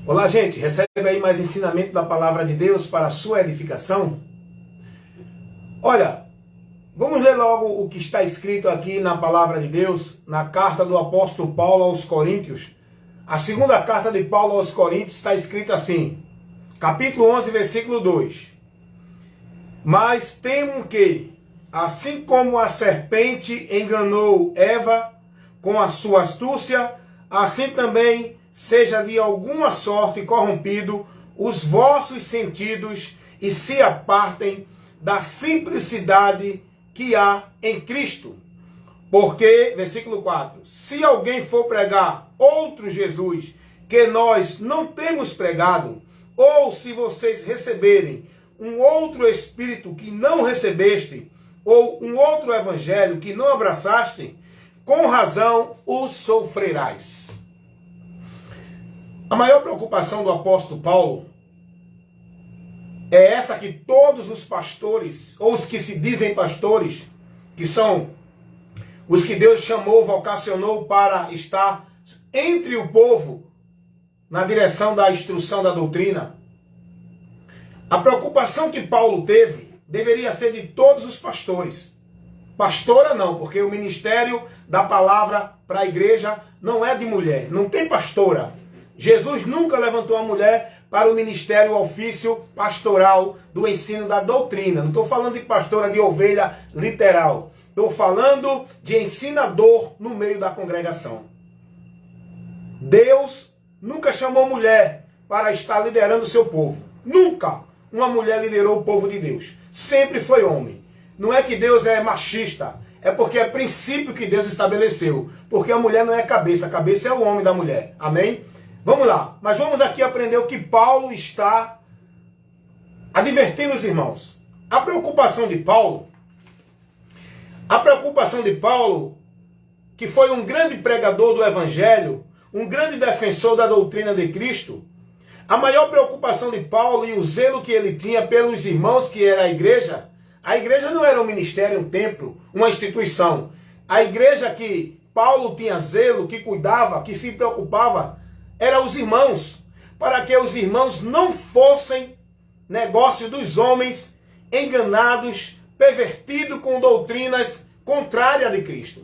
Olá, gente. Recebe aí mais ensinamento da palavra de Deus para a sua edificação. Olha, vamos ler logo o que está escrito aqui na palavra de Deus, na carta do apóstolo Paulo aos Coríntios. A segunda carta de Paulo aos Coríntios está escrito assim, capítulo 11, versículo 2. Mas temo que, assim como a serpente enganou Eva com a sua astúcia, assim também seja de alguma sorte corrompido os vossos sentidos e se apartem da simplicidade que há em Cristo. Porque, versículo 4, se alguém for pregar outro Jesus que nós não temos pregado, ou se vocês receberem um outro Espírito que não recebeste, ou um outro Evangelho que não abraçaste, com razão os sofrerás. A maior preocupação do apóstolo Paulo é essa que todos os pastores, ou os que se dizem pastores, que são os que Deus chamou, vocacionou para estar entre o povo, na direção da instrução da doutrina. A preocupação que Paulo teve deveria ser de todos os pastores. Pastora não, porque o ministério da palavra para a igreja não é de mulher, não tem pastora. Jesus nunca levantou a mulher para o ministério, o ofício pastoral do ensino da doutrina. Não estou falando de pastora de ovelha literal. Estou falando de ensinador no meio da congregação. Deus nunca chamou mulher para estar liderando o seu povo. Nunca uma mulher liderou o povo de Deus. Sempre foi homem. Não é que Deus é machista. É porque é princípio que Deus estabeleceu. Porque a mulher não é cabeça. A cabeça é o homem da mulher. Amém? Vamos lá, mas vamos aqui aprender o que Paulo está advertindo os irmãos. A preocupação de Paulo, que foi um grande pregador do Evangelho, um grande defensor da doutrina de Cristo, a maior preocupação de Paulo e o zelo que ele tinha pelos irmãos que era a igreja não era um ministério, um templo, uma instituição. A igreja que Paulo tinha zelo, que cuidava, que se preocupava, eram os irmãos, para que os irmãos não fossem negócio dos homens enganados, pervertidos com doutrinas contrárias de Cristo.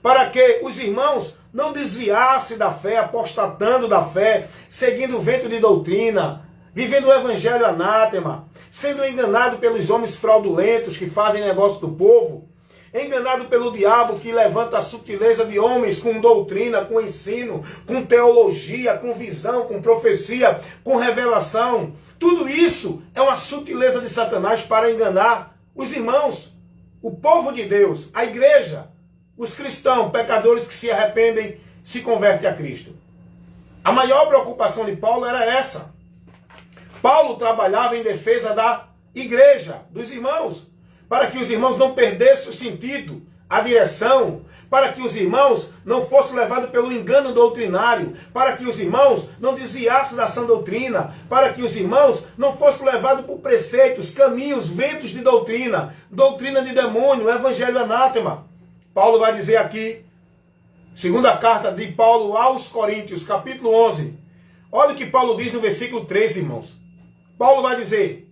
Para que os irmãos não desviassem da fé, apostatando da fé, seguindo o vento de doutrina, vivendo o evangelho anátema, sendo enganado pelos homens fraudulentos que fazem negócio do povo, enganado pelo diabo que levanta a sutileza de homens com doutrina, com ensino, com teologia, com visão, com profecia, com revelação. Tudo isso é uma sutileza de Satanás para enganar os irmãos, o povo de Deus, a igreja, os cristãos, pecadores que se arrependem, se convertem a Cristo. A maior preocupação de Paulo era essa. Paulo trabalhava em defesa da igreja, dos irmãos, para que os irmãos não perdessem o sentido, a direção, para que os irmãos não fossem levados pelo engano doutrinário, para que os irmãos não desviassem da sã doutrina, para que os irmãos não fossem levados por preceitos, caminhos, ventos de doutrina, doutrina de demônio, evangelho anátema. Paulo vai dizer aqui, segunda carta de Paulo aos Coríntios, capítulo 11. Olha o que Paulo diz no versículo 3, irmãos. Paulo vai dizer: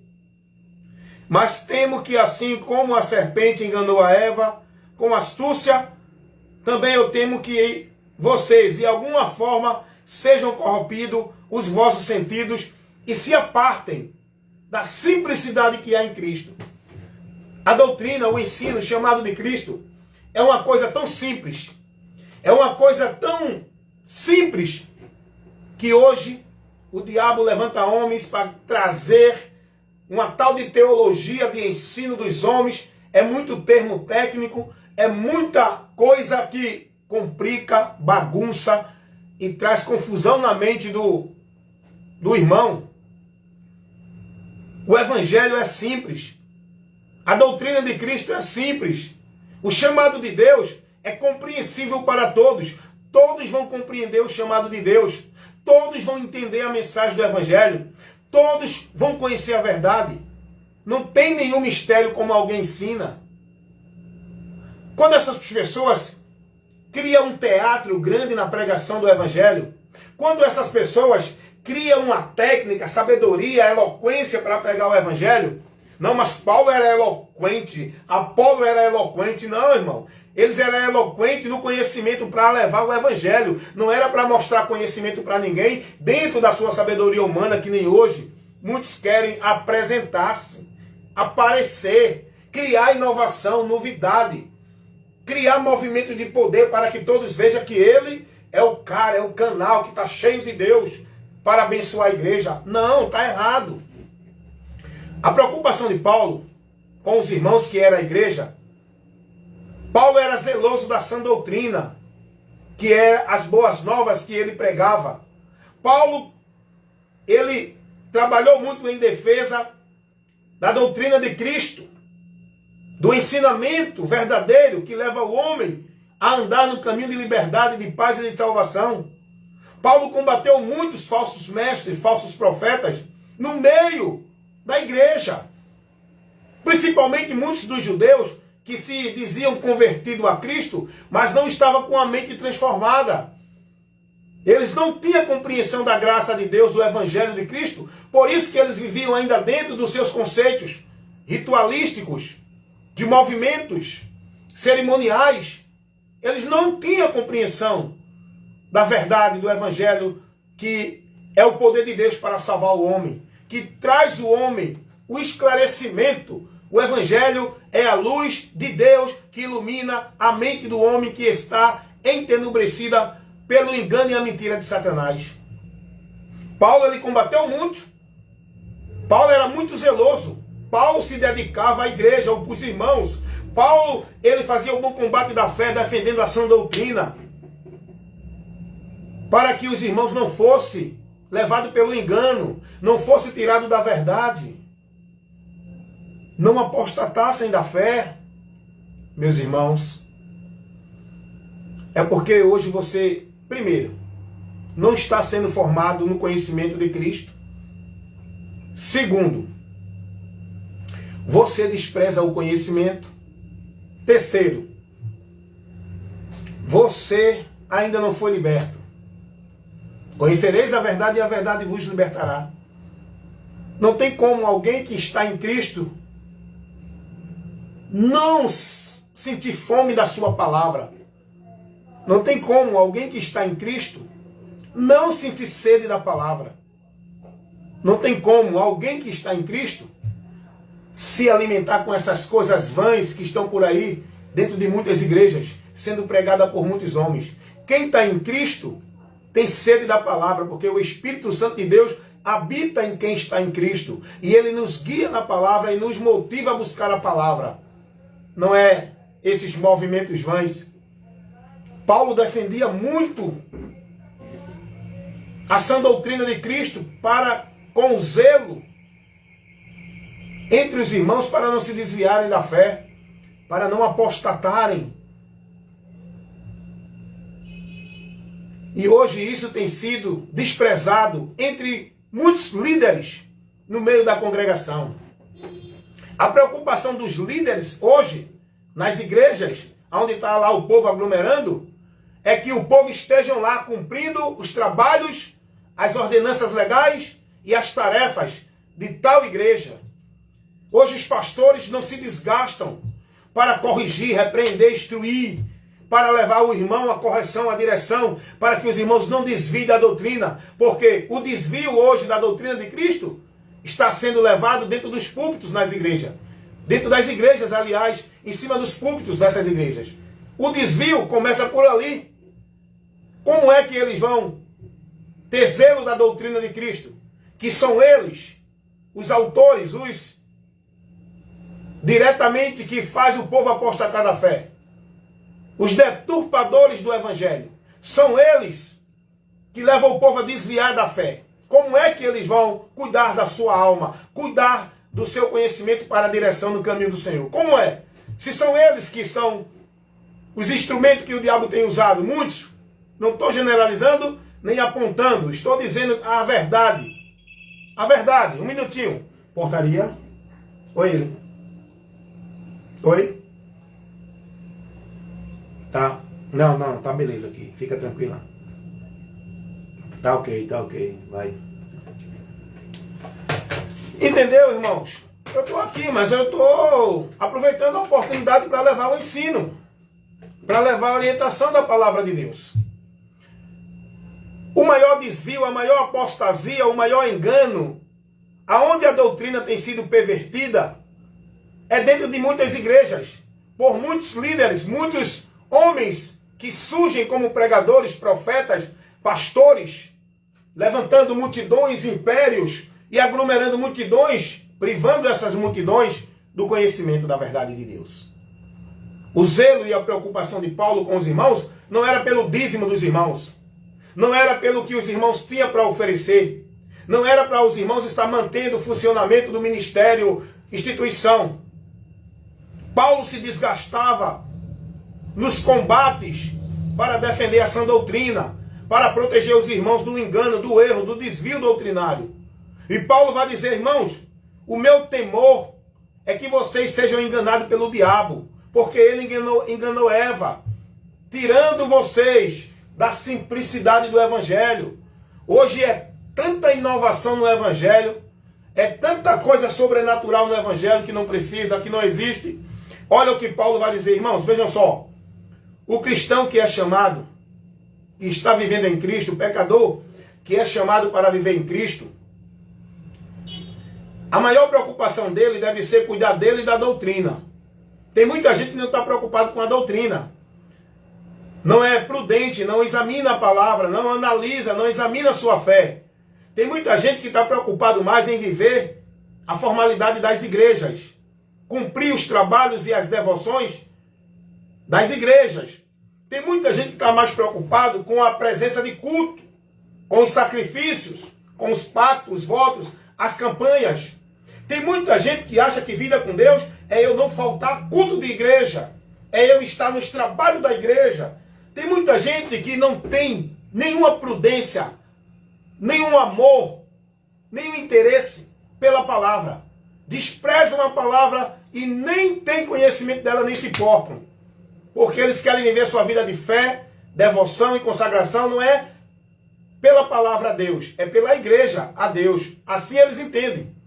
mas temo que assim como a serpente enganou a Eva com astúcia, também eu temo que vocês, de alguma forma, sejam corrompidos os vossos sentidos e se apartem da simplicidade que há em Cristo. A doutrina, o ensino chamado de Cristo, é uma coisa tão simples, que hoje o diabo levanta homens para trazer uma tal de teologia de ensino dos homens. É muito termo técnico, é muita coisa que complica, bagunça e traz confusão na mente do irmão. O evangelho é simples. A doutrina de Cristo é simples. O chamado de Deus é compreensível para todos. Todos vão compreender o chamado de Deus. Todos vão entender a mensagem do evangelho. Todos vão conhecer a verdade. Não tem nenhum mistério como alguém ensina. Quando essas pessoas criam um teatro grande na pregação do evangelho, quando essas pessoas cria uma técnica, sabedoria, eloquência para pregar o evangelho. Não, mas Paulo era eloquente, Apolo era eloquente. Não, irmão. Eles eram eloquentes no conhecimento para levar o evangelho. Não era para mostrar conhecimento para ninguém dentro da sua sabedoria humana, que nem hoje. Muitos querem apresentar-se, aparecer, criar inovação, novidade. Criar movimento de poder para que todos vejam que ele é o cara, é o canal que está cheio de Deus para abençoar a igreja. Não, está errado. A preocupação de Paulo com os irmãos que era a igreja, Paulo era zeloso da sã doutrina, que é as boas novas que ele pregava. Paulo, ele trabalhou muito em defesa da doutrina de Cristo, do ensinamento verdadeiro que leva o homem a andar no caminho de liberdade, de paz e de salvação. Paulo combateu muitos falsos mestres, falsos profetas, no meio da igreja. Principalmente muitos dos judeus que se diziam convertidos a Cristo, mas não estavam com a mente transformada. Eles não tinham compreensão da graça de Deus, do Evangelho de Cristo, por isso que eles viviam ainda dentro dos seus conceitos ritualísticos, de movimentos cerimoniais. Eles não tinham compreensão da verdade do Evangelho, que é o poder de Deus para salvar o homem, que traz o homem o esclarecimento. O Evangelho é a luz de Deus que ilumina a mente do homem que está entenebrecida pelo engano e a mentira de Satanás. Paulo, ele combateu muito. Paulo era muito zeloso. Paulo se dedicava à igreja, aos irmãos. Paulo, ele fazia o bom combate da fé, defendendo a sã doutrina, para que os irmãos não fossem levados pelo engano, não fossem tirados da verdade, não apostatassem da fé. Meus irmãos, é porque hoje você, primeiro, não está sendo formado no conhecimento de Cristo. Segundo, você despreza o conhecimento. Terceiro, você ainda não foi liberto. Conhecereis a verdade e a verdade vos libertará. Não tem como alguém que está em Cristo não sentir fome da sua palavra. Não tem como alguém que está em Cristo não sentir sede da palavra. Não tem como alguém que está em Cristo se alimentar com essas coisas vãs que estão por aí, dentro de muitas igrejas, sendo pregada por muitos homens. Quem está em Cristo tem sede da palavra, porque o Espírito Santo de Deus habita em quem está em Cristo. E ele nos guia na palavra e nos motiva a buscar a palavra. Não é esses movimentos vãs. Paulo defendia muito a sã doutrina de Cristo com zelo entre os irmãos, para não se desviarem da fé, para não apostatarem. E hoje isso tem sido desprezado entre muitos líderes no meio da congregação. A preocupação dos líderes hoje, nas igrejas, onde está lá o povo aglomerando, é que o povo esteja lá cumprindo os trabalhos, as ordenanças legais e as tarefas de tal igreja. Hoje os pastores não se desgastam para corrigir, repreender, instruir, para levar o irmão à correção, à direção, para que os irmãos não desviem da doutrina, porque o desvio hoje da doutrina de Cristo está sendo levado dentro dos púlpitos nas igrejas. Dentro das igrejas, aliás, em cima dos púlpitos dessas igrejas. O desvio começa por ali. Como é que eles vão ter zelo da doutrina de Cristo? Que são eles, os autores, os diretamente que faz o povo apostatar da fé. Os deturpadores do Evangelho. São eles que levam o povo a desviar da fé. Como é que eles vão cuidar da sua alma? Cuidar do seu conhecimento para a direção no caminho do Senhor? Como é? Se são eles que são os instrumentos que o diabo tem usado, muitos, não estou generalizando nem apontando, estou dizendo a verdade. A verdade, um minutinho. Portaria. Oi, ele. Oi? Tá. Não, tá beleza aqui. Fica tranquila. Tá ok, vai. Entendeu, irmãos? Eu estou aqui, mas eu estou aproveitando a oportunidade para levar o ensino, para levar a orientação da palavra de Deus. O maior desvio, a maior apostasia, o maior engano, aonde a doutrina tem sido pervertida, é dentro de muitas igrejas, por muitos líderes, muitos homens que surgem como pregadores, profetas, pastores, levantando multidões, impérios e aglomerando multidões, privando essas multidões do conhecimento da verdade de Deus. O zelo e a preocupação de Paulo com os irmãos não era pelo dízimo dos irmãos, não era pelo que os irmãos tinham para oferecer, não era para os irmãos estar mantendo o funcionamento do ministério, instituição. Paulo se desgastava nos combates para defender a sã doutrina, para proteger os irmãos do engano, do erro, do desvio doutrinário. E Paulo vai dizer, irmãos, o meu temor é que vocês sejam enganados pelo diabo, porque ele enganou Eva, tirando vocês da simplicidade do evangelho. Hoje é tanta inovação no evangelho, é tanta coisa sobrenatural no evangelho que não precisa, que não existe. Olha o que Paulo vai dizer, irmãos, vejam só. O cristão que é chamado, que está vivendo em Cristo, o pecador que é chamado para viver em Cristo, a maior preocupação dele deve ser cuidar dele e da doutrina. Tem muita gente que não está preocupado com a doutrina. Não é prudente, não examina a palavra, não analisa, não examina a sua fé. Tem muita gente que está preocupado mais em viver a formalidade das igrejas, cumprir os trabalhos e as devoções das igrejas. Tem muita gente que está mais preocupado com a presença de culto, com os sacrifícios, com os pactos, os votos, as campanhas. Tem muita gente que acha que vida com Deus é eu não faltar culto de igreja, é eu estar nos trabalhos da igreja. Tem muita gente que não tem nenhuma prudência, nenhum amor, nenhum interesse pela palavra. Desprezam a palavra e nem têm conhecimento dela, nem se importam. Porque eles querem viver sua vida de fé, devoção e consagração, não é pela palavra a Deus, é pela igreja a Deus. Assim eles entendem.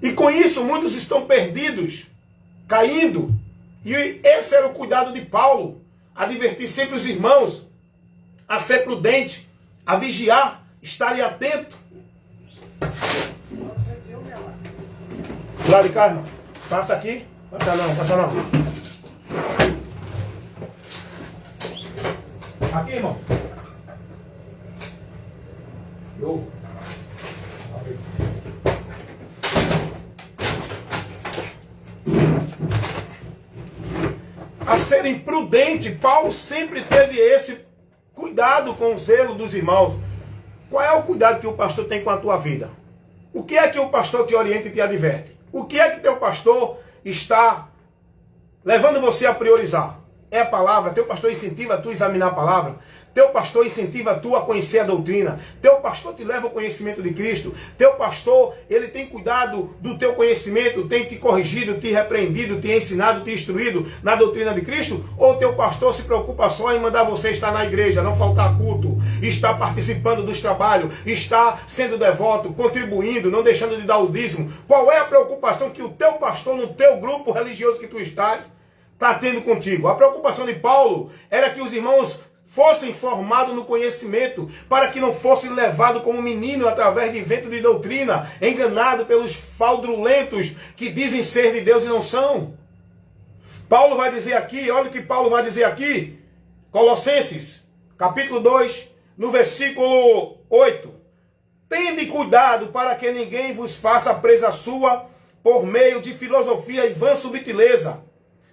E com isso muitos estão perdidos, caindo. E esse era o cuidado de Paulo, advertir sempre os irmãos a ser prudente, a vigiar, estarem atentos. Lá de cá, irmão. Passa aqui. Passa não, passa não. Aqui, irmão. Eu. A serem prudentes, Paulo sempre teve esse cuidado com o zelo dos irmãos. Qual é o cuidado que o pastor tem com a tua vida? O que é que o pastor te orienta e te adverte? O que é que teu pastor está levando você a priorizar? É a palavra. Teu pastor incentiva tu a examinar a palavra. Teu pastor incentiva tu a conhecer a doutrina. Teu pastor te leva ao conhecimento de Cristo. Teu pastor, ele tem cuidado do teu conhecimento, tem te corrigido, te repreendido, te ensinado, te instruído na doutrina de Cristo? Ou teu pastor se preocupa só em mandar você estar na igreja, não faltar culto, estar participando dos trabalhos, estar sendo devoto, contribuindo, não deixando de dar o dízimo? Qual é a preocupação que o teu pastor no teu grupo religioso que tu estás está tendo contigo? A preocupação de Paulo era que os irmãos fossem formados no conhecimento, para que não fossem levados como menino através de vento de doutrina, enganado pelos fraudulentos que dizem ser de Deus e não são. Paulo vai dizer aqui, olha o que Paulo vai dizer aqui, Colossenses, capítulo 2, no versículo 8. Tende cuidado para que ninguém vos faça presa sua por meio de filosofia e vã subtileza,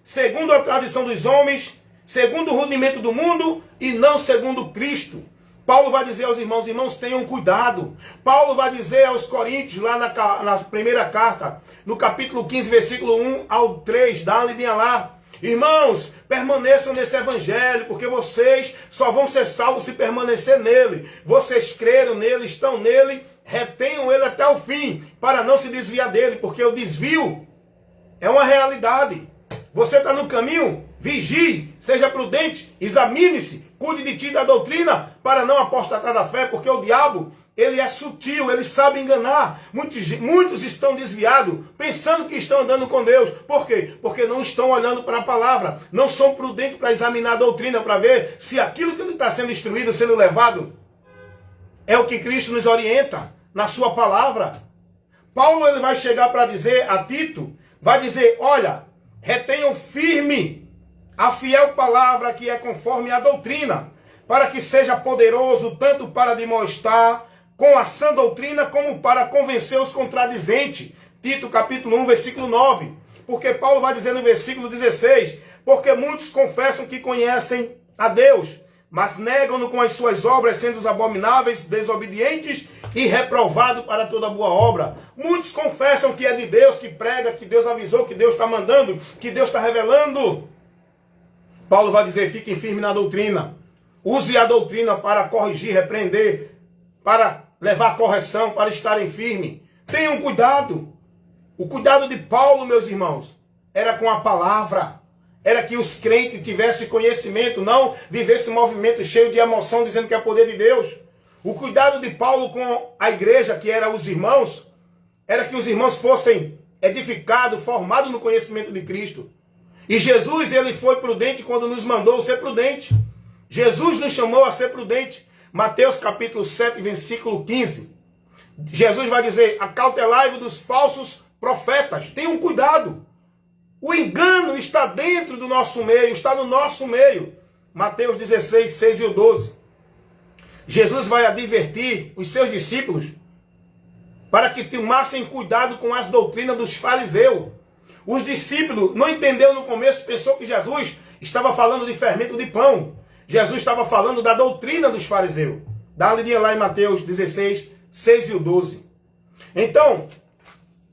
segundo a tradição dos homens, segundo o rudimento do mundo e não segundo Cristo. Paulo vai dizer aos irmãos, irmãos, tenham cuidado. Paulo vai dizer aos Coríntios, lá na primeira carta, no capítulo 15, versículo 1 ao 3, dá uma lidinha lá. Irmãos, permaneçam nesse evangelho, porque vocês só vão ser salvos se permanecer nele. Vocês creram nele, estão nele, retenham ele até o fim, para não se desviar dele, porque o desvio é uma realidade. Você está no caminho? Vigie, seja prudente, examine-se, cuide de ti da doutrina, para não apostatar da fé, porque o diabo, ele é sutil, ele sabe enganar. Muitos estão desviados, pensando que estão andando com Deus. Por quê? Porque não estão olhando para a palavra. Não são prudentes para examinar a doutrina, para ver se aquilo que ele está sendo instruído, sendo levado, é o que Cristo nos orienta na sua palavra. Paulo ele vai chegar para dizer a Tito, vai dizer, olha, retenham firme a fiel palavra que é conforme a doutrina, para que seja poderoso tanto para demonstrar com a sã doutrina, como para convencer os contradizentes. Tito capítulo 1, versículo 9. Porque Paulo vai dizer no versículo 16, porque muitos confessam que conhecem a Deus, mas negam-no com as suas obras, sendo os abomináveis, desobedientes e reprovados para toda boa obra. Muitos confessam que é de Deus, que prega, que Deus avisou, que Deus está mandando, que Deus está revelando. Paulo vai dizer, fiquem firmes na doutrina. Use a doutrina para corrigir, repreender, para levar correção, para estarem firmes. Tenham cuidado. O cuidado de Paulo, meus irmãos, era com a palavra. Era que os crentes tivessem conhecimento, não vivessem um movimento cheio de emoção, dizendo que é poder de Deus. O cuidado de Paulo com a igreja, que eram os irmãos, era que os irmãos fossem edificados, formados no conhecimento de Cristo. E Jesus, ele foi prudente quando nos mandou ser prudente. Jesus nos chamou a ser prudente. Mateus capítulo 7, versículo 15. Jesus vai dizer, acautelai-vos dos falsos profetas. Tenham cuidado. O engano está dentro do nosso meio, está no nosso meio. Mateus 16, 6 e 12. Jesus vai advertir os seus discípulos para que tomassem cuidado com as doutrinas dos fariseus. Os discípulos não entenderam no começo, pensou que Jesus estava falando de fermento de pão. Jesus estava falando da doutrina dos fariseus. Dá uma lidinha lá em Mateus 16, 6 e 12. Então,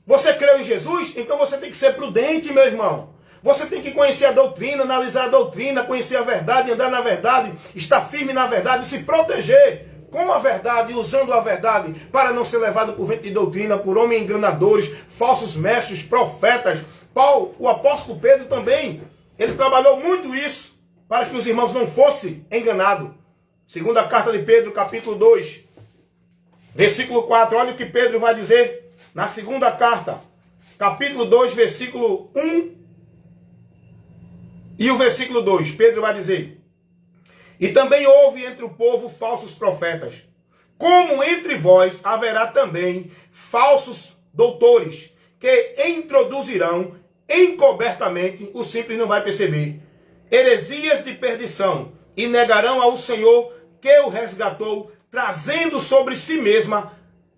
você creu em Jesus? Então você tem que ser prudente, meu irmão. Você tem que conhecer a doutrina, analisar a doutrina, conhecer a verdade, andar na verdade, estar firme na verdade, se proteger com a verdade, usando a verdade, para não ser levado por vento de doutrina, por homens enganadores, falsos mestres, profetas. Paulo, o apóstolo Pedro também, ele trabalhou muito isso, para que os irmãos não fossem enganados. Segunda carta de Pedro, capítulo 2, versículo 4. Olha o que Pedro vai dizer na segunda carta, capítulo 2, versículo 1 e o versículo 2. Pedro vai dizer, e também houve entre o povo falsos profetas, como entre vós haverá também falsos doutores, que introduzirão encobertamente, o simples não vai perceber, heresias de perdição, e negarão ao Senhor que o resgatou, trazendo sobre si mesma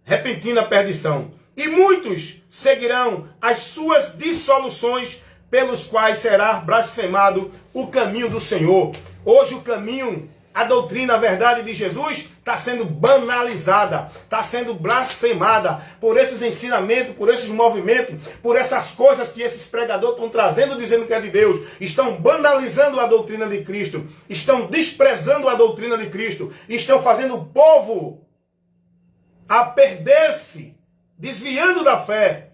repentina perdição. E muitos seguirão as suas dissoluções, pelos quais será blasfemado o caminho do Senhor. Hoje o caminho, a doutrina, a verdade de Jesus está sendo banalizada, está sendo blasfemada por esses ensinamentos, por esses movimentos, por essas coisas que esses pregadores estão trazendo, dizendo que é de Deus. Estão banalizando a doutrina de Cristo, estão desprezando a doutrina de Cristo, estão fazendo o povo a perder-se, desviando da fé,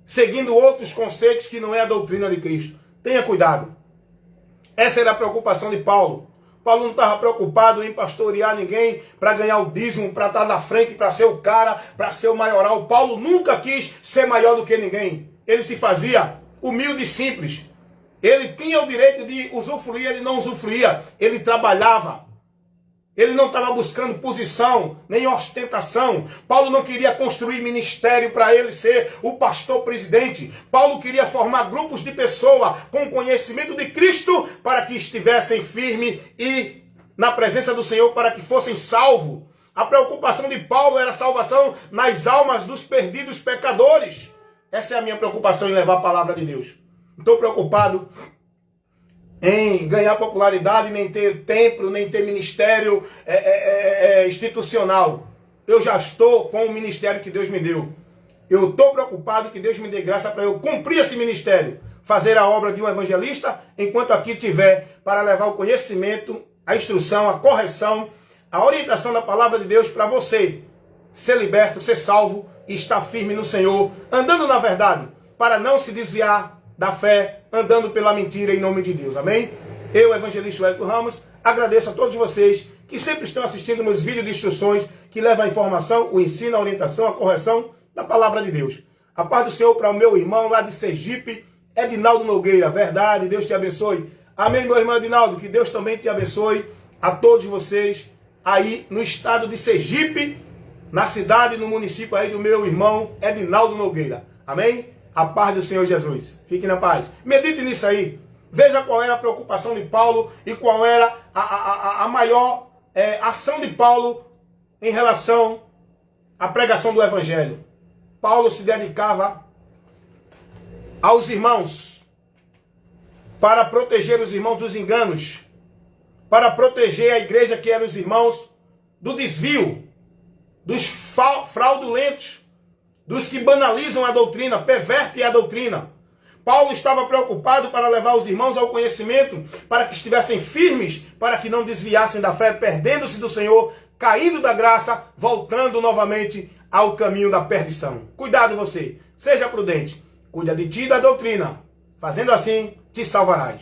seguindo outros conceitos que não é a doutrina de Cristo. Tenha cuidado. Essa era a preocupação de Paulo. Paulo não estava preocupado em pastorear ninguém para ganhar o dízimo, para estar na frente, para ser o cara, para ser o maioral. Paulo nunca quis ser maior do que ninguém. Ele se fazia humilde e simples. Ele tinha o direito de usufruir, ele não usufruía. Ele trabalhava. Ele não estava buscando posição, nem ostentação. Paulo não queria construir ministério para ele ser o pastor presidente. Paulo queria formar grupos de pessoas com conhecimento de Cristo para que estivessem firmes e na presença do Senhor, para que fossem salvos. A preocupação de Paulo era a salvação nas almas dos perdidos pecadores. Essa é a minha preocupação em levar a palavra de Deus. Não estou preocupado em ganhar popularidade, nem ter templo, nem ter ministério institucional. Eu já estou com o ministério que Deus me deu. Eu estou preocupado que Deus me dê graça para eu cumprir esse ministério, fazer a obra de um evangelista, enquanto aqui tiver, para levar o conhecimento, a instrução, a correção, a orientação da palavra de Deus para você ser liberto, ser salvo e estar firme no Senhor, andando na verdade, para não se desviar da fé, andando pela mentira em nome de Deus. Amém? Eu, evangelista Wellington Ramos, agradeço a todos vocês que que sempre estão assistindo meus vídeos de instruções que levam a informação, o ensino, a orientação, a correção da palavra de Deus. A paz do Senhor para o meu irmão lá de Sergipe, Edinaldo Nogueira. Verdade, Deus te abençoe. Amém, meu irmão Edinaldo, que Deus também te abençoe a todos vocês aí no estado de Sergipe, na cidade, no município aí do meu irmão Edinaldo Nogueira. Amém? A paz do Senhor Jesus. Fique na paz. Medite nisso aí. Veja qual era a preocupação de Paulo e qual era a maior ação de Paulo em relação à pregação do Evangelho. Paulo se dedicava aos irmãos para proteger os irmãos dos enganos, para proteger a igreja que eram os irmãos do desvio, dos fraudulentos, dos que banalizam a doutrina, pervertem a doutrina. Paulo estava preocupado para levar os irmãos ao conhecimento, para que estivessem firmes, para que não desviassem da fé, perdendo-se do Senhor, caindo da graça, voltando novamente ao caminho da perdição. Cuidado você, seja prudente, cuida de ti e da doutrina. Fazendo assim, te salvarás.